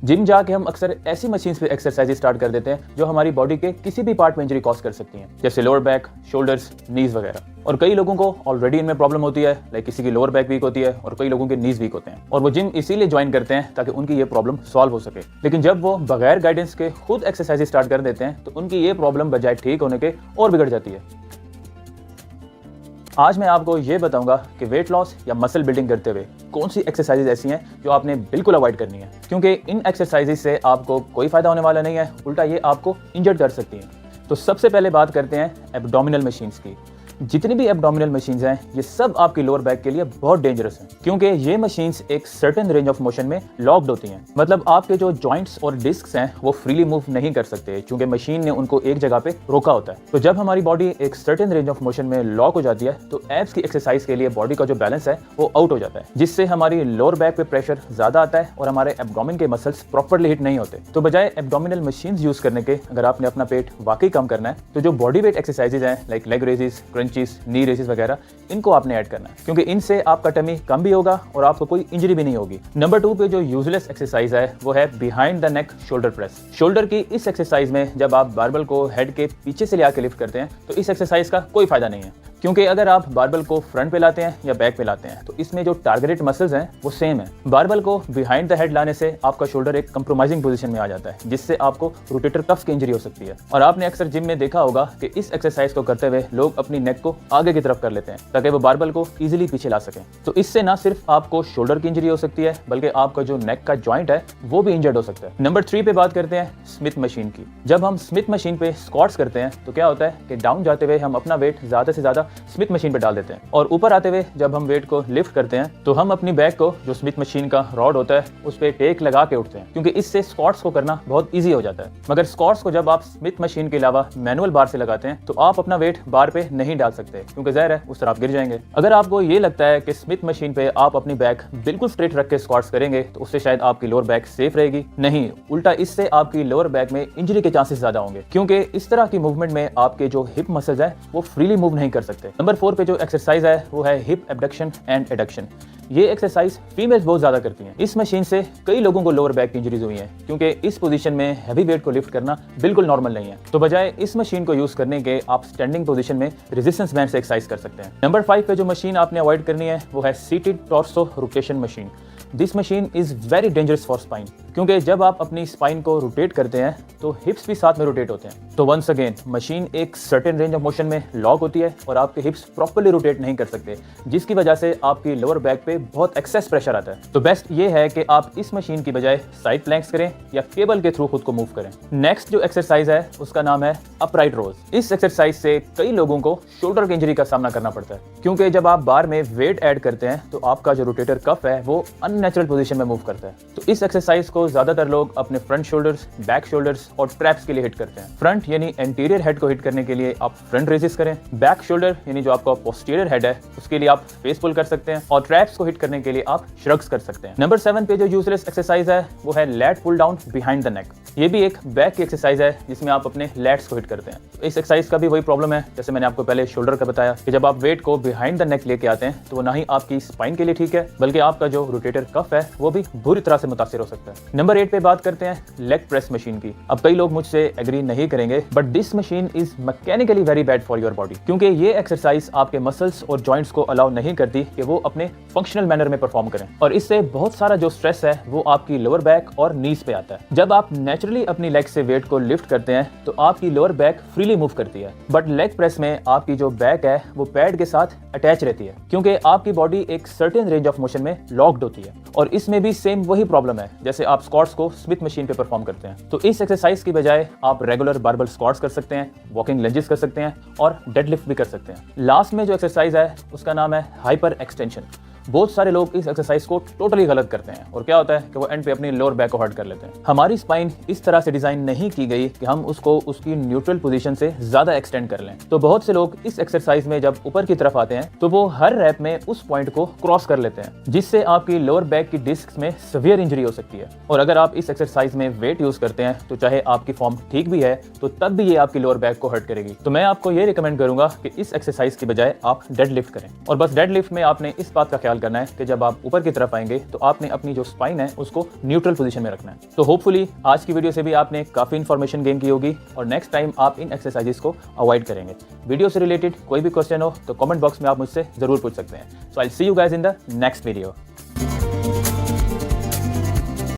Gym जाके हम अक्सर ऐसी मशीन्स पे एक्सरसाइज स्टार्ट कर देते हैं जो हमारी बॉडी के किसी भी पार्ट में इंजरी कॉज कर सकती हैं, जैसे लोअर बैक, शोल्डर्स, नीज वगैरह। और कई लोगों को ऑलरेडी इनमें प्रॉब्लम होती है, लाइक किसी की लोअर बैक वीक होती है और कई लोगों के नीज वीक होते हैं, और वो जिम इसीलिए ज्वाइन करते हैं ताकि उनकी ये प्रॉब्लम सॉल्व हो सके। लेकिन जब वो बगैर गाइडेंस के खुद एक्सरसाइज स्टार्ट कर देते हैं तो उनकी ये प्रॉब्लम बजाय ठीक होने के और बिगड़ जाती है। आज मैं आपको ये बताऊंगा कि वेट लॉस या मसल बिल्डिंग करते हुए कौन सी एक्सरसाइजेज ऐसी हैं जो आपने बिल्कुल अवॉइड करनी है, क्योंकि इन एक्सरसाइजेज से आपको कोई फायदा होने वाला नहीं है, उल्टा ये आपको इंजर्ड कर सकती हैं। तो सबसे पहले बात करते हैं एब्डोमिनल मशीन्स की। जितनी भी एब्डोमिनल मशीन्स हैं ये सब आपकी लोअर बैक के लिए बहुत डेंजरस हैं, क्योंकि ये मशीन्स एक सर्टेन रेंज ऑफ मोशन में लॉक्ड होती हैं। मतलब आपके जो जॉइंट्स और डिस्क्स हैं वो फ्रीली मूव नहीं कर सकते, क्योंकि मशीन ने उनको एक जगह पे रोका होता है। तो जब हमारी बॉडी एक सर्टेन रेंज ऑफ मोशन में लॉक हो जाती है तो एब्स की एक्सरसाइज के लिए बॉडी का जो बैलेंस है वो आउट हो जाता है, जिससे हमारी लोअर बैक पे प्रेशर ज्यादा आता है और हमारे एब्डोमिन के मसल्स प्रॉपर्ली हिट नहीं होते। तो बजाय एब्डोमिनल मशीन्स यूज करने के अगर आपने अपना पेट वाकई कम करना है तो जो बॉडी वेट एक्सरसाइजेज हैं लाइक लेग रेजेस, क्रंचेस, नी रेजेस वगैरह, इनको आपने ऐड करना है, क्योंकि इनसे आपका टमी कम भी होगा और आपको कोई इंजरी भी नहीं होगी। नंबर 2 पे जो यूजलेस एक्सरसाइज है वो है behind the neck shoulder press. Shoulder की इस एक्सरसाइज में जब आप बारबल को हेड के पीछे से ले आके लिफ्ट करते हैं तो इस एक्सरसाइज का कोई फायदा नहीं है, क्योंकि अगर आप बारबल को फ्रंट पे लाते हैं या बैक पे लाते हैं तो इसमें जो टारगेटेड मसल्स हैं वो सेम है। बारबल को बिहाइंड द हेड लाने से आपका शोल्डर एक कंप्रोमाइजिंग पोजीशन में आ जाता है, जिससे आपको रोटेटर कफ की इंजरी हो सकती है। और आपने अक्सर जिम में देखा होगा कि इस एक्सरसाइज को करते हुए लोग अपनी नेक को आगे की तरफ कर लेते हैं ताकि वो बारबल को इजीली पीछे ला सकें। तो इससे ना सिर्फ आपको शोल्डर की इंजरी हो सकती है बल्कि आपका जो नेक का जॉइंट है वो भी इंजर्ड हो सकता है। नंबर 3 पे बात करते हैं स्मिथ मशीन की। जब हम स्मिथ मशीन पे स्क्वाट्स करते हैं तो क्या होता है कि डाउन जाते हुए हम अपना वेट ज्यादा से ज्यादा स्मिथ मशीन पे देते हैं, और ऊपर आते हुए जब हम वेट को लिफ्ट करते हैं तो हम अपनी बैक को जो स्मिथ मशीन का रॉड होता है उस पे टेक लगा के उठते हैं, क्योंकि इससे स्क्वाट्स को करना बहुत इजी हो जाता है। मगर स्क्वाट्स को जब आप स्मिथ मशीन के अलावा मैनुअल बार से लगाते हैं तो आप अपना वेट बार पे नहीं डाल सकते, क्योंकि ज़ाहिर है उस तरह आप गिर जाएंगे। अगर आपको ये लगता है कि स्मिथ मशीन पे आप अपनी बैक बिल्कुल स्ट्रेट रख के स्क्वाट्स करेंगे तो उससे शायद आपकी लोअर बैक सेफ रहेगी, नहीं, उल्टा इससे आपकी लोअर बैक में इंजरी के चांसेस ज्यादा होंगे, क्योंकि इस तरह की मूवमेंट में आपके जो हिप मसल्स है वो फ्रीली मूव नहीं कर सकते। नंबर 4 पे जो एक्सरसाइज है वो है हिप एबडक्शन एंड एडक्शन। ये एक्सरसाइज फीमेल्स बहुत ज्यादा करती हैं। इस मशीन से कई लोगों को लोअर बैक की इंजरीज हुई हैं, क्योंकि इस पोजीशन में हैवी वेट को लिफ्ट करना बिल्कुल नॉर्मल नहीं है। तो बजाय इस मशीन को यूज करने के आप स्टैंडिंग पोजीशन में रेजिस्टेंस बैंड से एक्सरसाइज कर सकते हैं। नंबर 5 पे जो मशीन आपने अवॉइड करनी है वो है seated torso rotation machine. This machine is very dangerous for spine, क्योंकि जब आप अपनी स्पाइन को रोटेट करते हैं तो हिप्स भी साथ में रोटेट होते हैं। तो वंस अगेन मशीन एक सर्टेन रेंज ऑफ मोशन में लॉक होती है और आपके हिप्स प्रॉपर्ली रोटेट नहीं कर सकते, जिसकी वजह से आपकी लोअर बैक पे बहुत एक्सेस प्रेशर आता है। तो बेस्ट ये है कि आप इस मशीन की बजाय साइड प्लैंक्स करें या केबल के थ्रू खुद को मूव करें। नेक्स्ट जो एक्सरसाइज है उसका नाम है अपराइट रोज। इस एक्सरसाइज से कई लोगों को शोल्डर की इंजरी का सामना करना पड़ता है, क्योंकि जब आप बार में वेट ऐड करते हैं तो आपका जो रोटेटर कफ है वो अननेचुरल पोजीशन में मूव करता है। तो इस एक्सरसाइज को ज्यादातर लोग अपने फ्रंट शोल्डर्स, बैक शोल्डर्स और ट्रैप्स के लिए हिट करते हैं। फ्रंट यानी एंटीरियर हेड को हिट करने के लिए आप फ्रंट रेजिस करें, बैक शोल्डर यानी जो आपका पोस्टीरियर हेड है उसके लिए आप फेस पुल कर सकते हैं, और ट्रैप्स को हिट करने के लिए आप श्रग्स कर सकते हैं। नंबर 7 पे जो यूजलेस एक्सरसाइज है वो है lat pull down behind the neck. ये भी एक बैक की एक्सरसाइज है जिसमें आप अपने लैट्स को हिट करते हैं। तो इस एक्सरसाइज का भी वही प्रॉब्लम है जैसे मैंने आपको पहले शोल्डर का बताया कि जब आप वेट को बिहाइंड द नेक लेके आते हैं तो वो ना ही आपकी स्पाइन के लिए ठीक है बल्कि आपका जो रोटेटर कफ है वो भी बुरी तरह से मुतासिर हो सकता है। नंबर 8 पे बात करते हैं लेग प्रेस मशीन की। अब कई लोग मुझसे एग्री नहीं करेंगे, but this machine is mechanically very bad for your body, क्योंकि ये एक्सरसाइज आपके मसल्स और जॉइंट्स को अलाउ नहीं करती कि वो अपने फंक्शनल मैनर में परफॉर्म करें, और इससे बहुत सारा जो स्ट्रेस है वो आपकी लोअर बैक और नीज पे आता है। जब आप नेचुरली अपनी लेग से वेट को लिफ्ट करते हैं तो आपकी लोअर बैक फ्रीली मूव करती है, बट लेग प्रेस में आपकी जो बैक है वो पैड के साथ अटैच रहती है, क्योंकि आपकी बॉडी एक सर्टेन रेंज ऑफ मोशन में लॉक्ड होती है। और इसमें भी सेम वही प्रॉब्लम है जैसे आप स्क्वाट्स को स्मिथ मशीन पे परफॉर्म करते हैं। तो इस एक्सरसाइज की बजाय आप रेगुलर बारबल स्क्वाट्स कर सकते हैं, वॉकिंग लंजेस कर सकते हैं और डेडलिफ्ट भी कर सकते हैं। लास्ट में जो एक्सरसाइज है उसका नाम है हाइपर एक्सटेंशन। बहुत सारे लोग इस एक्सरसाइज को टोटली गलत करते हैं और क्या होता है कि वो एंड पे अपनी लोअर बैक को हर्ट कर लेते हैं। हमारी स्पाइन इस तरह से डिजाइन नहीं की गई कि हम उसको उसकी न्यूट्रल पोजीशन से ज्यादा एक्सटेंड कर लें। तो बहुत से लोग इस एक्सरसाइज में जब ऊपर की तरफ आते हैं तो वो हर रैप में उस पॉइंट को क्रॉस कर लेते हैं, जिससे आपकी लोअर बैक की डिस्क में सीवियर इंजरी हो सकती है। और अगर आप इस एक्सरसाइज में वेट यूज करते हैं तो चाहे आपकी फॉर्म ठीक भी है तो तब भी ये आपकी लोअर बैक को हर्ट करेगी। तो मैं आपको ये रिकमेंड करूंगा कि इस एक्सरसाइज की बजाय आप डेड लिफ्ट करें, और बस डेड लिफ्ट में आपने इस बात का ख्याल ख्याल करना है कि जब आप ऊपर की तरफ आएंगे तो आपने अपनी जो स्पाइन है उसको न्यूट्रल पोजीशन में रखना है। तो होपफुली आज की वीडियो से भी आपने काफ़ी इन्फॉर्मेशन गेन की होगी और नेक्स्ट टाइम आप इन एक्सरसाइजेस को अवॉइड करेंगे। वीडियो से रिलेटेड कोई भी क्वेश्चन हो तो कमेंट बॉक्स में आप मुझसे ज़रूर पूछ सकते हैं। So I will see you guys in the next video.